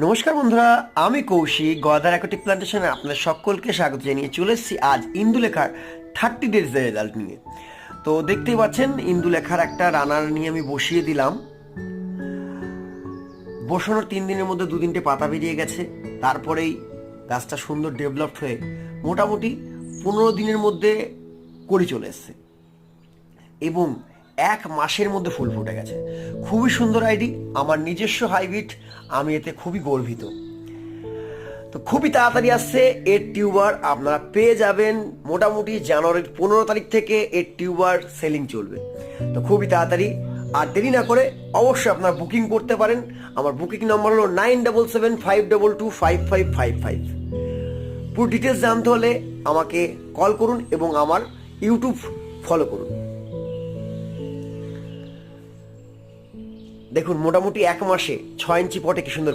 নমস্কার বন্ধুরা, আমি কৌশিক গদার অ্যাকোটিক প্ল্যান্টেশনে আপনাদের সকলকে স্বাগত জানিয়ে চলে এসেছি আজ ইন্দুলেখার 30 ডেজ রেজাল্ট নিয়ে। তো দেখতেই পাচ্ছেন ইন্দুলেখার একটা রানার নিয়ে আমি বসিয়ে দিলাম। বসানোর 3 দিনের মধ্যে 2-3টে পাতা বেরিয়ে গেছে। তারপরেই গাছটা সুন্দর ডেভেলপড হয়ে মোটামুটি 15 দিনের মধ্যে কড়ি চলে এসছে এবং 1 মাসের মধ্যে ফুল ফুটে গেছে। খুবই সুন্দর আইডি, আমার নিজস্ব হাইব্রিড, আমি এতে খুবই গর্বিত। তো খুবই তাড়াতাড়ি আসছে এর টিউবার, আপনারা পেয়ে যাবেন মোটামুটি জানুয়ারির 15 তারিখ থেকে এর টিউবার সেলিং চলবে। তো খুবই তাড়াতাড়ি, আর দেরি না করে অবশ্যই আপনারা বুকিং করতে পারেন। আমার বুকিং নম্বর হলো 9775225555। পুরো ডিটেলস জানতে হলে আমাকে কল করুন এবং আমার ইউটিউব ফলো করুন। দেখুন মোটামুটি 1 মাসে 6 ইঞ্চি পটে কি সুন্দর